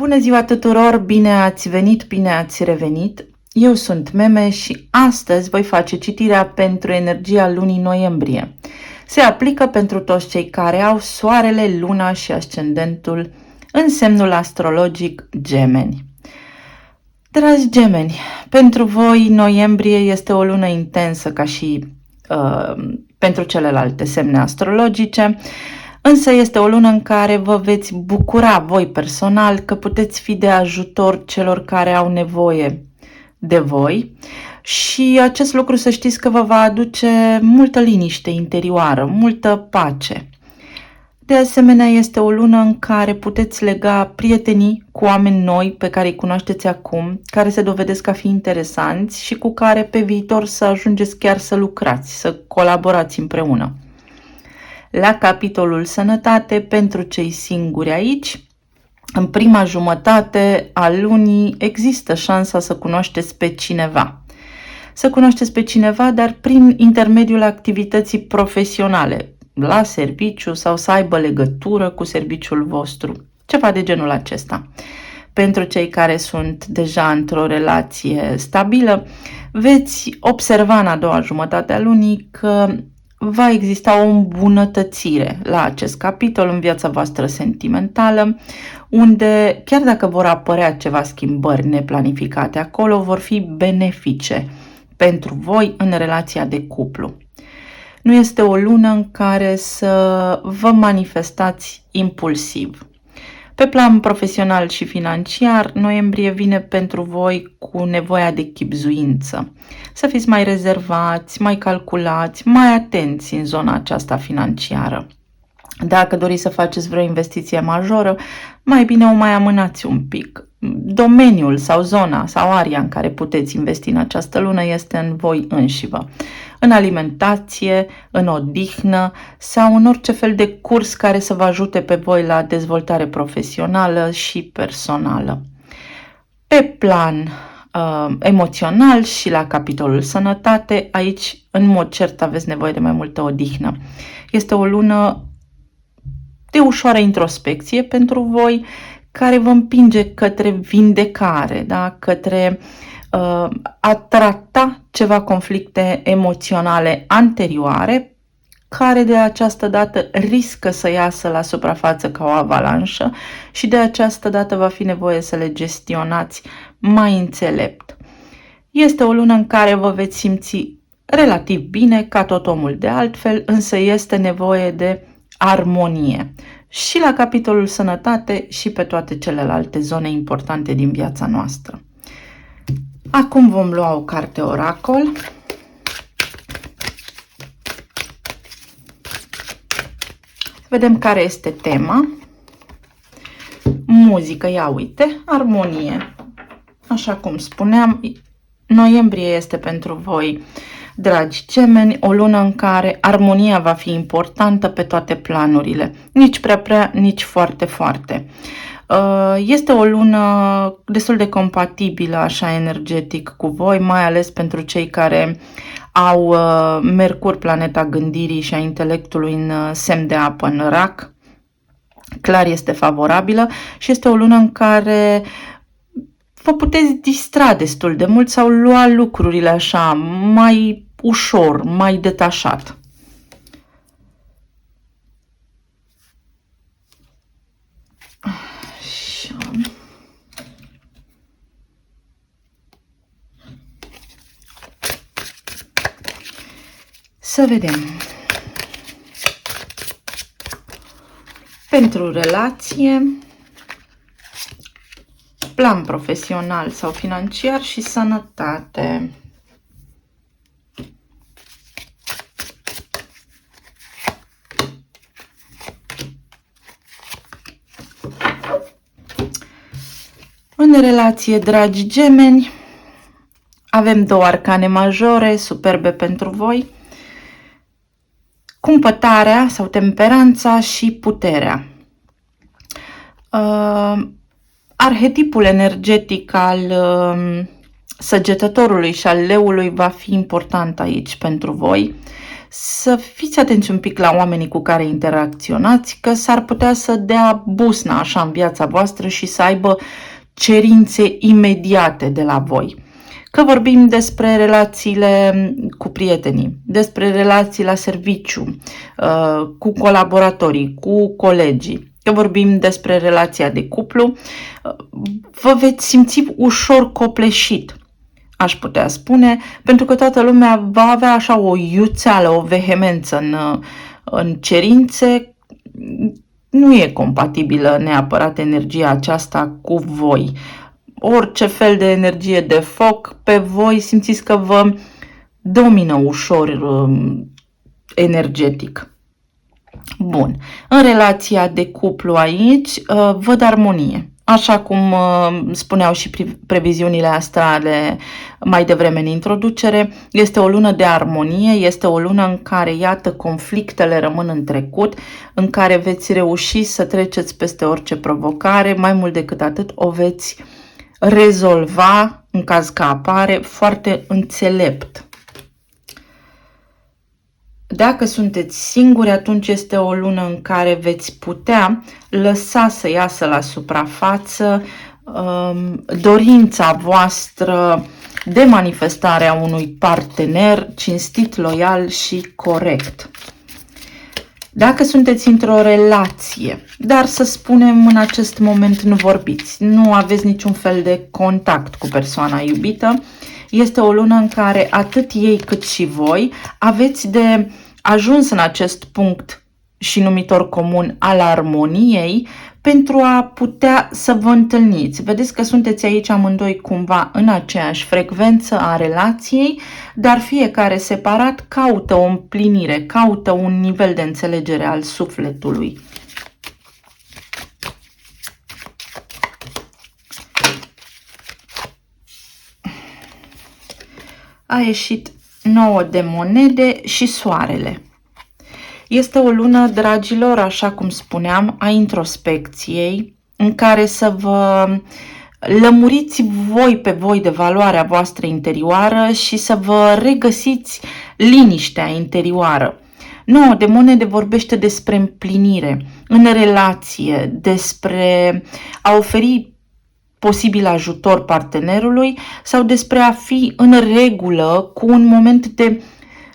Bună ziua tuturor! Bine ați venit, bine ați revenit! Eu sunt Meme și astăzi voi face citirea pentru energia lunii noiembrie. Se aplică pentru toți cei care au soarele, luna și ascendentul în semnul astrologic Gemeni. Dragi Gemeni, pentru voi noiembrie este o lună intensă ca și pentru celelalte semne astrologice, însă este o lună în care vă veți bucura voi personal că puteți fi de ajutor celor care au nevoie de voi și acest lucru să știți că vă va aduce multă liniște interioară, multă pace. De asemenea, este o lună în care puteți lega prietenii cu oameni noi pe care îi cunoașteți acum, care se dovedesc a fi interesanți și cu care pe viitor să ajungeți chiar să lucrați, să colaborați împreună. La capitolul sănătate, pentru cei singuri aici, în prima jumătate a lunii există șansa să cunoașteți pe cineva. Să cunoașteți pe cineva, dar prin intermediul activității profesionale, la serviciu sau să aibă legătură cu serviciul vostru. Ceva de genul acesta. Pentru cei care sunt deja într-o relație stabilă, veți observa în a doua jumătate a lunii că va exista o îmbunătățire la acest capitol în viața voastră sentimentală, unde, chiar dacă vor apărea ceva schimbări neplanificate acolo, vor fi benefice pentru voi în relația de cuplu. Nu este o lună în care să vă manifestați impulsiv. Pe plan profesional și financiar, noiembrie vine pentru voi cu nevoia de chibzuință. Să fiți mai rezervați, mai calculați, mai atenți în zona aceasta financiară. Dacă doriți să faceți vreo investiție majoră, mai bine o mai amânați un pic. Domeniul sau zona sau aria în care puteți investi în această lună este în voi înșivă. În alimentație, în odihnă sau în orice fel de curs care să vă ajute pe voi la dezvoltare profesională și personală. Pe plan emoțional și la capitolul sănătate, aici în mod cert aveți nevoie de mai multă odihnă. Este o lună de ușoară introspecție pentru voi, care vă împinge către vindecare, da? Către a trata ceva conflicte emoționale anterioare, care de această dată riscă să iasă la suprafață ca o avalanșă și de această dată va fi nevoie să le gestionați mai înțelept. Este o lună în care vă veți simți relativ bine, ca tot omul de altfel, însă este nevoie de armonie și la capitolul sănătate și pe toate celelalte zone importante din viața noastră. Acum vom lua o carte oracol. Vedem care este tema. Muzică, ia uite, armonie. Așa cum spuneam, noiembrie este pentru voi, dragi gemeni, o lună în care armonia va fi importantă pe toate planurile. Nici prea, nici foarte. Este o lună destul de compatibilă așa energetic cu voi, mai ales pentru cei care au Mercur, planeta gândirii și a intelectului în semn de apă, în rac. Clar este favorabilă și este o lună în care vă puteți distra destul de mult sau lua lucrurile așa mai ușor, mai detașat. Să vedem. Pentru relație, plan profesional sau financiar și sănătate. În relație, dragi gemeni, avem două arcane majore, superbe pentru voi. Cumpătarea sau temperanța și puterea. Arhetipul energetic al săgetătorului și al leului va fi important aici pentru voi. să fiți atenți un pic la oamenii cu care interacționați, că s-ar putea să dea busna așa în viața voastră și să aibă cerințe imediate de la voi. Că vorbim despre relațiile cu prietenii, despre relații la serviciu, cu colaboratorii, cu colegii, că vorbim despre relația de cuplu, vă veți simți ușor copleșit, aș putea spune, pentru că toată lumea va avea așa o iuțeală, o vehemență în cerințe. Nu e compatibilă neapărat energia aceasta cu voi. Orice fel de energie de foc, pe voi simțiți că vă domină ușor energetic. Bun, în relația de cuplu aici văd armonie. Așa cum spuneau și previziunile astrale mai devreme în introducere, este o lună de armonie, este o lună în care, iată, conflictele rămân în trecut, în care veți reuși să treceți peste orice provocare, mai mult decât atât o veți rezolva, în caz că apare, foarte înțelept. Dacă sunteți singuri, atunci este o lună în care veți putea lăsa să iasă la suprafață dorința voastră de manifestare a unui partener cinstit, loial și corect. Dacă sunteți într-o relație, dar să spunem în acest moment nu vorbiți, nu aveți niciun fel de contact cu persoana iubită, este o lună în care atât ei cât și voi aveți de ajuns în acest punct și numitor comun al armoniei pentru a putea să vă întâlniți. Vedeți că sunteți aici amândoi cumva în aceeași frecvență a relației, dar fiecare separat caută o împlinire, caută un nivel de înțelegere al sufletului. A ieșit 9 de monede și soarele. Este o lună, dragilor, așa cum spuneam, a introspecției, în care să vă lămuriți voi pe voi de valoarea voastră interioară și să vă regăsiți liniștea interioară. 9 de monede vorbește despre împlinire în relație, despre a oferi posibil ajutor partenerului sau despre a fi în regulă cu un moment de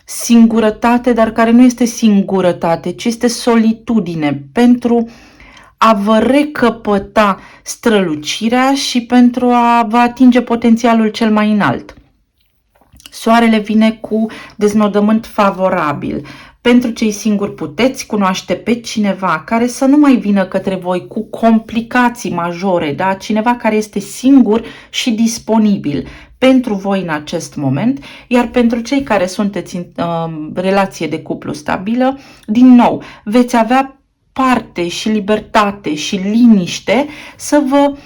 singurătate, dar care nu este singurătate, ci este solitudine, pentru a vă recăpăta strălucirea și pentru a vă atinge potențialul cel mai înalt. Soarele vine cu deznodământ favorabil. Pentru cei singuri puteți cunoaște pe cineva care să nu mai vină către voi cu complicații majore, da? Cineva care este singur și disponibil pentru voi în acest moment, iar pentru cei care sunteți în relație de cuplu stabilă, din nou, veți avea parte și libertate și liniște să vă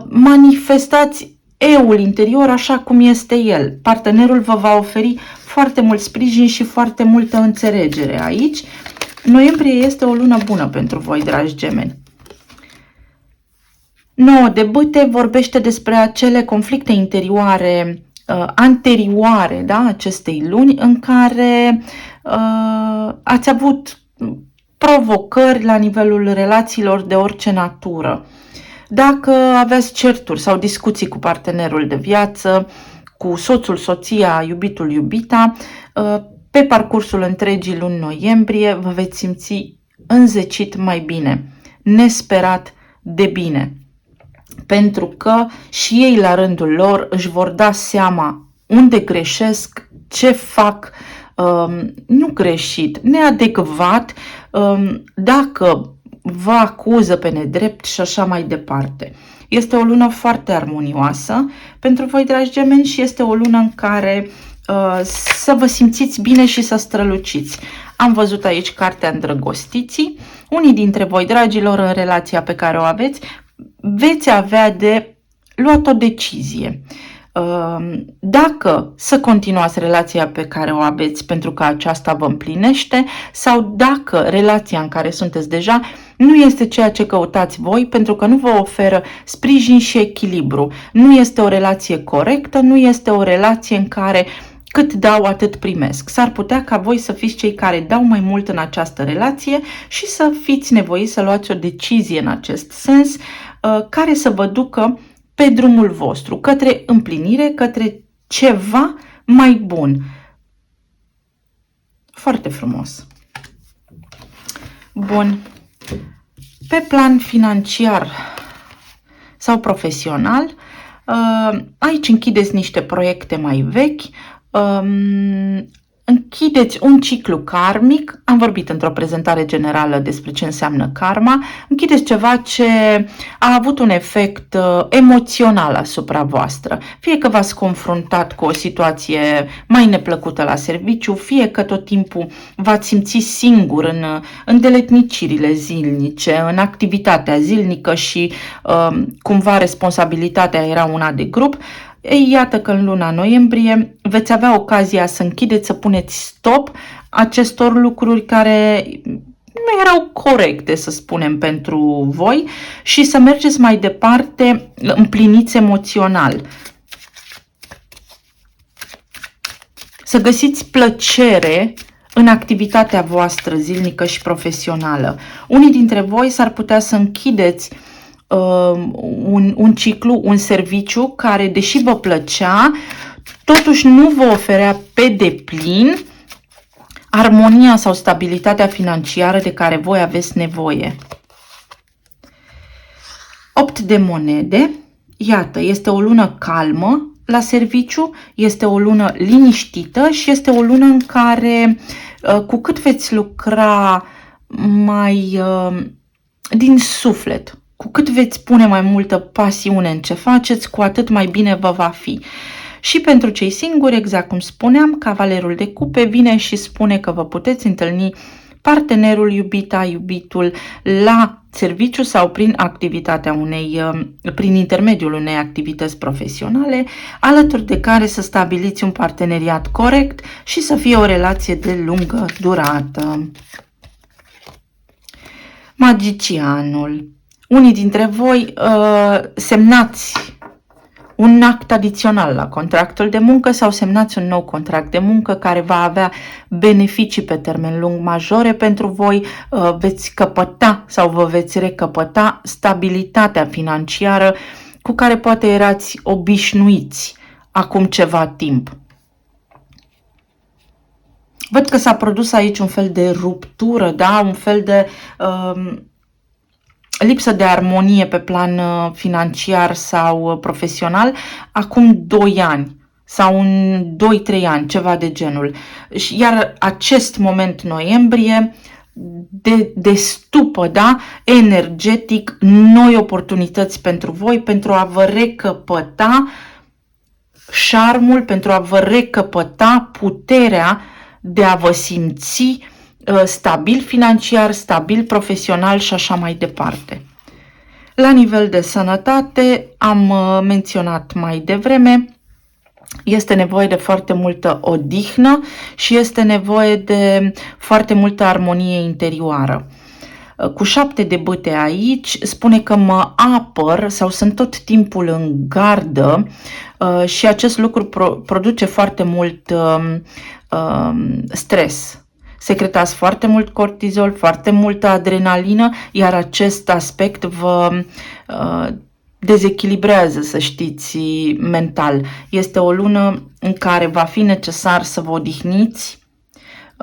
manifestați eul interior așa cum este el. Partenerul vă va oferi foarte mult sprijin și foarte multă înțelegere aici. Noiembrie este o lună bună pentru voi, dragi gemeni. 9 de bâte vorbește despre acele conflicte interioare anterioare, da, acestei luni, în care ați avut provocări la nivelul relațiilor de orice natură. Dacă aveți certuri sau discuții cu partenerul de viață, cu soțul, soția, iubitul, iubita, pe parcursul întregii luni noiembrie vă veți simți înzecit mai bine, nesperat de bine. Pentru că și ei la rândul lor își vor da seama unde greșesc, ce fac nu greșit, neadecvat, dacă vă acuză pe nedrept și așa mai departe. Este o lună foarte armonioasă pentru voi, dragi gemeni, și este o lună în care să vă simțiți bine și să străluciți. Am văzut aici cartea Îndrăgostiții. Unii dintre voi, dragilor, în relația pe care o aveți, veți avea de luat o decizie. Dacă să continuați relația pe care o aveți pentru că aceasta vă împlinește, sau dacă relația în care sunteți deja nu este ceea ce căutați voi pentru că nu vă oferă sprijin și echilibru. Nu este o relație corectă, nu este o relație în care cât dau, atât primesc. S-ar putea ca voi să fiți cei care dau mai mult în această relație și să fiți nevoiți să luați o decizie în acest sens care să vă ducă pe drumul vostru, către împlinire, către ceva mai bun. Foarte frumos. Bun. Pe plan financiar sau profesional, aici închideți niște proiecte mai vechi, închideți un ciclu karmic, am vorbit într-o prezentare generală despre ce înseamnă karma, închideți ceva ce a avut un efect emoțional asupra voastră, fie că v-ați confruntat cu o situație mai neplăcută la serviciu, fie că tot timpul v-ați simțit singur în îndeletnicirile zilnice, în activitatea zilnică și cumva responsabilitatea era una de grup. Ei, iată că în luna noiembrie veți avea ocazia să închideți, să puneți stop acestor lucruri care nu erau corecte, să spunem, pentru voi și să mergeți mai departe împliniți emoțional. Să găsiți plăcere în activitatea voastră zilnică și profesională. Unii dintre voi s-ar putea să închideți un ciclu, un serviciu care, deși vă plăcea, totuși nu vă oferea pe deplin armonia sau stabilitatea financiară de care voi aveți nevoie. 8 de monede. Iată, este o lună calmă la serviciu, este o lună liniștită și este o lună în care, cu cât veți lucra mai din suflet, cu cât veți pune mai multă pasiune în ce faceți, cu atât mai bine vă va fi. Și pentru cei singuri, exact cum spuneam, cavalerul de cupe vine și spune că vă puteți întâlni partenerul, iubita, iubitul la serviciu sau prin activitatea prin intermediul unei activități profesionale, alături de care să stabiliți un parteneriat corect și să fie o relație de lungă durată. Magicianul. Unii dintre voi semnați un act adițional la contractul de muncă sau semnați un nou contract de muncă care va avea beneficii pe termen lung majore pentru voi, veți căpăta sau vă veți recăpăta stabilitatea financiară cu care poate erați obișnuiți acum ceva timp. Văd că s-a produs aici un fel de ruptură, da? Un fel de lipsă de armonie pe plan financiar sau profesional acum 2 ani sau în 2-3 ani, ceva de genul. Iar acest moment noiembrie de stupă, da, energetic, noi oportunități pentru voi, pentru a vă recăpăta șarmul, pentru a vă recăpăta puterea de a vă simți stabil financiar, stabil profesional și așa mai departe. La nivel de sănătate, am menționat mai devreme, este nevoie de foarte multă odihnă și este nevoie de foarte multă armonie interioară. Cu 7 de bâte aici, spune că mă apăr sau sunt tot timpul în gardă și acest lucru produce foarte mult stres. Secretați foarte mult cortizol, foarte multă adrenalină, iar acest aspect vă dezechilibrează, să știți, mental. Este o lună în care va fi necesar să vă odihniți.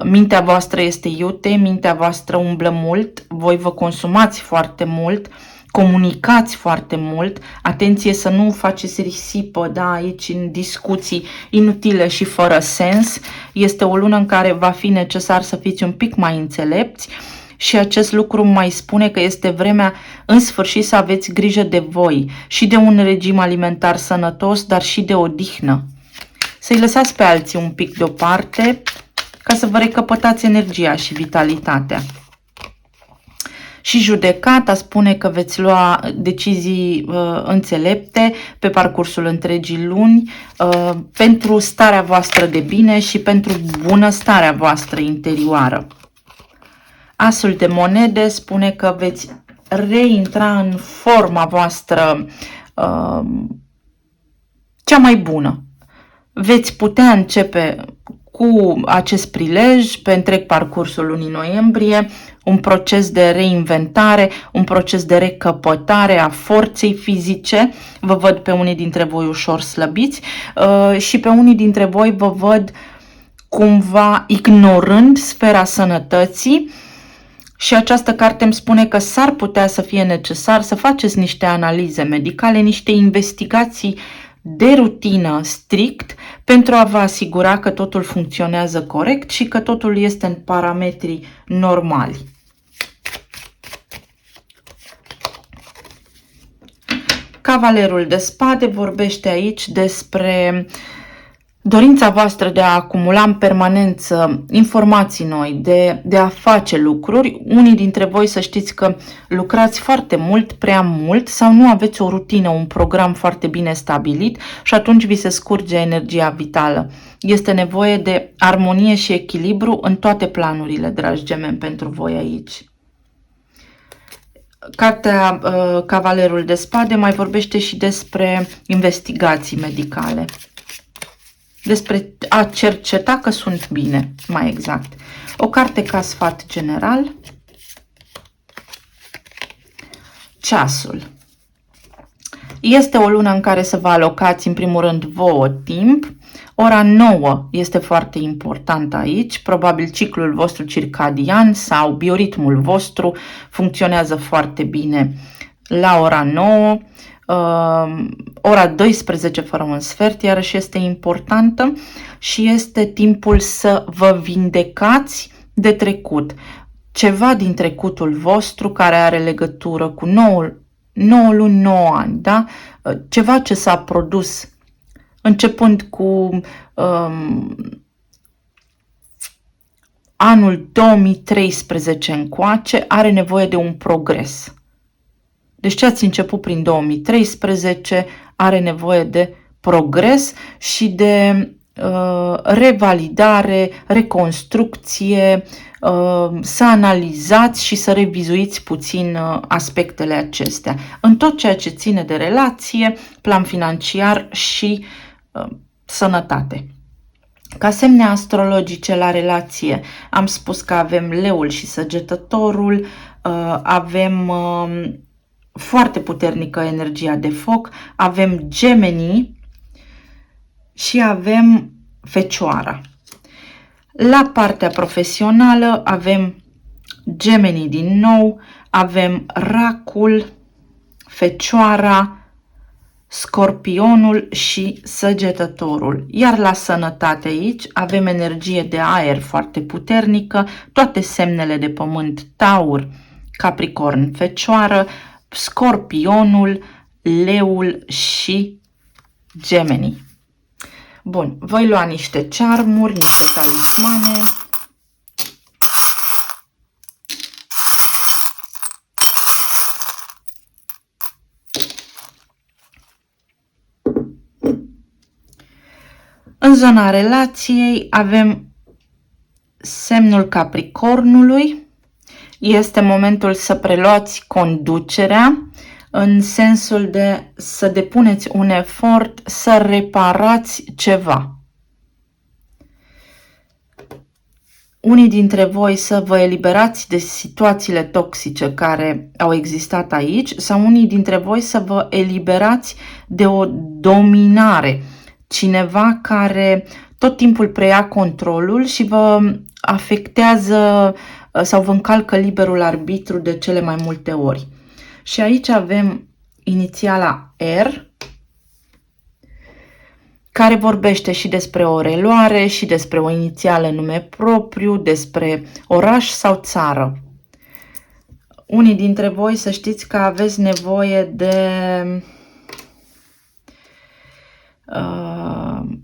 Mintea voastră este iute, mintea voastră umblă mult, voi vă consumați foarte mult, comunicați foarte mult, atenție să nu faceți risipă, da, aici în discuții inutile și fără sens. Este o lună în care va fi necesar să fiți un pic mai înțelepți și acest lucru mai spune că este vremea în sfârșit să aveți grijă de voi și de un regim alimentar sănătos, dar și de odihnă. Să-i lăsați pe alții un pic deoparte ca să vă recăpătați energia și vitalitatea. Și judecata spune că veți lua decizii înțelepte pe parcursul întregii luni pentru starea voastră de bine și pentru bunăstarea voastră interioară. Asul de monede spune că veți reintra în forma voastră cea mai bună. veți putea începe cu acest prilej pe întreg parcursul lunii noiembrie un proces de reinventare, un proces de recăpătare a forței fizice. Vă văd pe unii dintre voi ușor slăbiți și pe unii dintre voi vă văd cumva ignorând sfera sănătății. Și această carte îmi spune că s-ar putea să fie necesar să faceți niște analize medicale, niște investigații de rutină strict pentru a vă asigura că totul funcționează corect și că totul este în parametri normali. Cavalerul de spade vorbește aici despre dorința voastră de a acumula în permanență informații noi, de a face lucruri. Unii dintre voi să știți că lucrați foarte mult, prea mult sau nu aveți o rutină, un program foarte bine stabilit și atunci vi se scurge energia vitală. Este nevoie de armonie și echilibru în toate planurile, dragi gemeni, pentru voi aici. Cartea Cavalerul de spade mai vorbește și despre investigații medicale. Despre a cerceta că sunt bine, mai exact. O carte ca sfat general. Ceasul. Este o lună în care să vă alocați în primul rând vouă timp. Ora 9 este foarte important aici. Probabil ciclul vostru circadian sau bioritmul vostru funcționează foarte bine la ora 9. Ora 12 fără un sfert, iarăși este importantă și este timpul să vă vindecați de trecut. Ceva din trecutul vostru care are legătură cu 9 luni, 9 ani, da? Ceva ce s-a produs începând cu anul 2013 încoace, are nevoie de un progres. Deci ce ați început prin 2013 are nevoie de progres și de revalidare, reconstrucție, să analizați și să revizuiți puțin aspectele acestea. În tot ceea ce ține de relație, plan financiar și sănătate. Ca semne astrologice la relație, am spus că avem leul și săgetătorul, avem foarte puternică energia de foc, avem gemenii și avem fecioara. La partea profesională avem gemenii din nou, avem racul, fecioara, scorpionul și săgetătorul. Iar la sănătate aici avem energie de aer foarte puternică, toate semnele de pământ, taur, capricorn, fecioară, scorpionul, leul și gemenii. Bun, voi lua niște cearmuri, niște talismane. În zona relației avem semnul Capricornului. Este momentul să preluați conducerea în sensul de să depuneți un efort să reparați ceva. Unii dintre voi să vă eliberați de situațiile toxice care au existat aici sau unii dintre voi să vă eliberați de o dominare. Cineva care tot timpul preia controlul și vă afectează sau vă încalcă liberul arbitru de cele mai multe ori. Și aici avem inițiala R, care vorbește și despre o reluare, și despre o inițială nume propriu, despre oraș sau țară. Unii dintre voi să știți că aveți nevoie de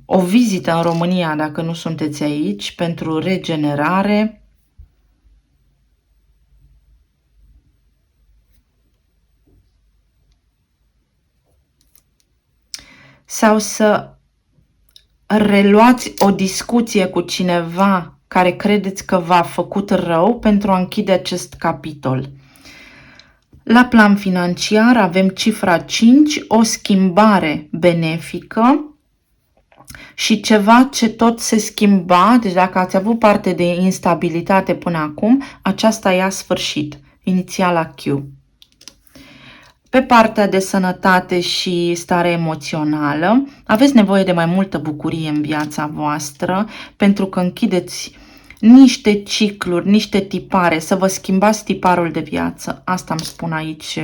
o vizită în România, dacă nu sunteți aici, pentru regenerare. Sau să reluați o discuție cu cineva care credeți că v-a făcut rău pentru a închide acest capitol. La plan financiar avem cifra 5, o schimbare benefică, și ceva ce tot se schimba, deci dacă ați avut parte de instabilitate până acum, aceasta ia sfârșit, inițiala Q. Pe partea de sănătate și stare emoțională, aveți nevoie de mai multă bucurie în viața voastră, pentru că închideți niște cicluri, niște tipare, să vă schimbați tiparul de viață. Asta îmi spun aici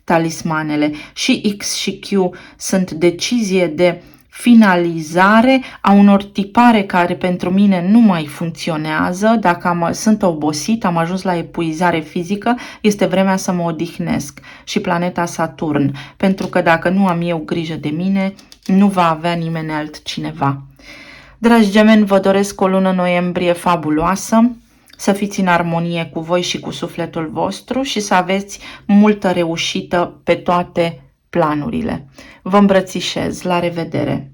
talismanele. Și X și Q sunt decizie de finalizare a unor tipare care pentru mine nu mai funcționează. Dacă sunt obosit, am ajuns la epuizare fizică, este vremea să mă odihnesc. Și planeta Saturn, pentru că dacă nu am eu grijă de mine, nu va avea nimeni altcineva. Dragi gemeni, vă doresc o lună noiembrie fabuloasă, să fiți în armonie cu voi și cu sufletul vostru și să aveți multă reușită pe toate planurile. Vă îmbrățișez, la revedere!